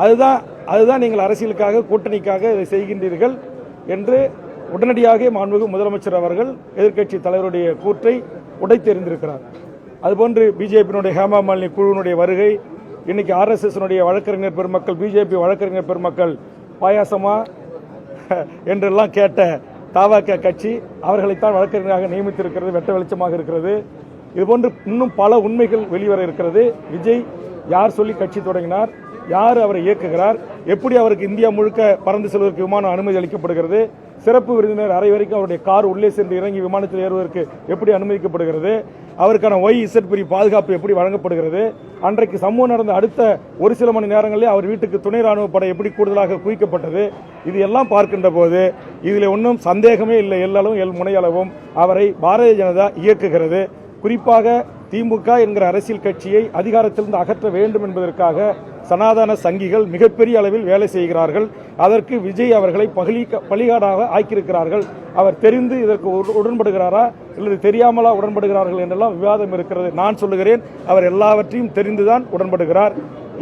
அதுதான் நீங்கள் அரசியலுக்காக கூட்டணிக்காக இதை செய்கின்றீர்கள் என்று உடனடியாக மாண்புமிகு முதலமைச்சர் அவர்கள் எதிர்க்கட்சி தலைவருடைய கூற்றை உடைத்தெறிந்திருக்கிறார். அதுபோன்று பிஜேபியினுடைய ஹேமா மாலினி குழுவினுடைய வருகை, இன்னைக்கு RSS வழக்கறிஞர் பெருமக்கள், பிஜேபி வழக்கறிஞர் பெருமக்கள் பாயாசமா என்றெல்லாம் கேட்ட தவக கட்சி அவர்களைத்தான் வழக்கறிஞராக நியமித்திருக்கிறது, வெட்ட வெளிச்சமாக இருக்கிறது. இதுபோன்று இன்னும் பல உண்மைகள் வெளிவர இருக்கிறது. விஜய் யார் சொல்லி கட்சி தொடங்கினார், யார் அவரை இயக்குகிறார், எப்படி அவருக்கு இந்தியா முழுக்க பறந்து செல்வதற்கு விமானம் அனுமதி அளிக்கப்படுகிறது, சிறப்பு விருந்தினர் அறை வரைக்கும் அவருடைய கார் உள்ளே சென்று இறங்கி விமானத்தில் ஏறுவதற்கு எப்படி அனுமதிக்கப்படுகிறது, அவருக்கான YZ பிரிவு பாதுகாப்பு எப்படி வழங்கப்படுகிறது, அன்றைக்கு சம்பவம் நடந்த அடுத்த ஒரு சில மணி நேரங்களில் அவர் வீட்டுக்கு துணை ராணுவ படை எப்படி கூடுதலாக குவிக்கப்பட்டது, இது எல்லாம் பார்க்கின்ற போது இதில் ஒன்றும் சந்தேகமே இல்லை. எல்லளவும் முனையளவும் அவரை பாரதிய ஜனதா இயக்குகிறது. குறிப்பாக திமுக என்கிற அரசியல் கட்சியை அதிகாரத்திலிருந்து அகற்ற வேண்டும் என்பதற்காக சனாதன சங்கிகள் மிகப்பெரிய அளவில் வேலை செய்கிறார்கள். அதற்கு விஜய் அவர்களை பலிகாடாக ஆக்கியிருக்கிறார்கள். அவர் தெரிந்து இதற்கு உடன்படுகிறாரா அல்லது தெரியாமலா உடன்படுகிறார்கள் என்றெல்லாம் விவாதம் இருக்கிறது. நான் சொல்லுகிறேன், அவர் எல்லாவற்றையும் தெரிந்துதான் உடன்படுகிறார்.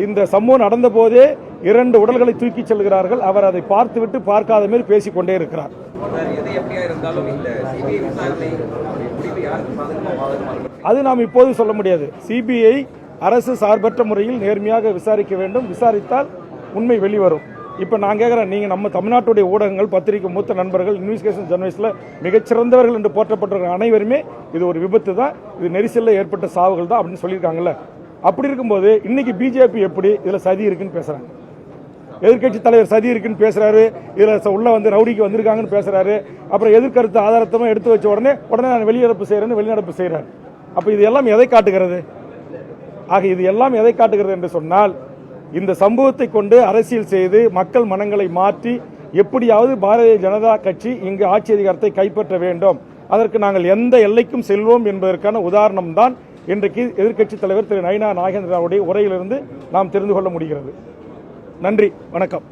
இந்த சம்பவம் நடந்த போதே 2 உடல்களை தூக்கி செல்கிறார்கள். அவர் அதை பார்த்துவிட்டு பார்க்காத மாதிரி பேசிக்கொண்டே இருக்கிறார். அது நாம் இப்போது சொல்ல முடியாது. சிபிஐ அரசு சார்பற்ற முறையில் நேர்மையாக விசாரிக்க வேண்டும். விசாரித்தால் உண்மை வெளிவரும். இப்போ நான் கேட்குறேன், நீங்கள் நம்ம தமிழ்நாட்டுடைய ஊடகங்கள், பத்திரிகை, மூத்த நண்பர்கள், இன்வெஸ்டிகேஷன் ஜெர்னலிஸ்டில் மிகச்சிறந்தவர்கள் என்று போற்றப்பட்டிருக்கிற அனைவருமே இது ஒரு விபத்து தான், இது நெரிசலில் ஏற்பட்ட சாவுகள் தான் அப்படின்னு சொல்லியிருக்காங்கல்ல. அப்படி இருக்கும்போது இன்னைக்கு பிஜேபி எப்படி இதில் சதி இருக்குன்னு பேசுகிறாங்க. எதிர்கட்சி தலைவர் சதி இருக்குன்னு பேசுறாரு, இதில் உள்ள வந்து ரவுடிக்கு வந்திருக்காங்கன்னு பேசுறாரு. அப்புறம் எதிர்கருத்து ஆதாரத்தமாக எடுத்து வச்ச உடனே நான் வெளிநடப்பு செய்கிறேன்னு வெளிநடப்பு செய்கிறார். அப்போ இது எல்லாம் எதை காட்டுகிறது? ஆக இது எல்லாம் எதை காட்டுகிறது என்று சொன்னால், இந்த சம்பவத்தை கொண்டு அரசியல் செய்து மக்கள் மனங்களை மாற்றி எப்படியாவது பாரதிய ஜனதா கட்சி இங்கு ஆட்சி அதிகாரத்தை கைப்பற்ற வேண்டும், அதற்கு நாங்கள் எந்த எல்லைக்கும் செல்வோம் என்பதற்கான உதாரணம் தான் இன்றைக்கு எதிர்க்கட்சி தலைவர் திரு நயினா நாகேந்திரனுடைய உரையிலிருந்து நாம் தெரிந்து கொள்ள முடிகிறது. நன்றி, வணக்கம்.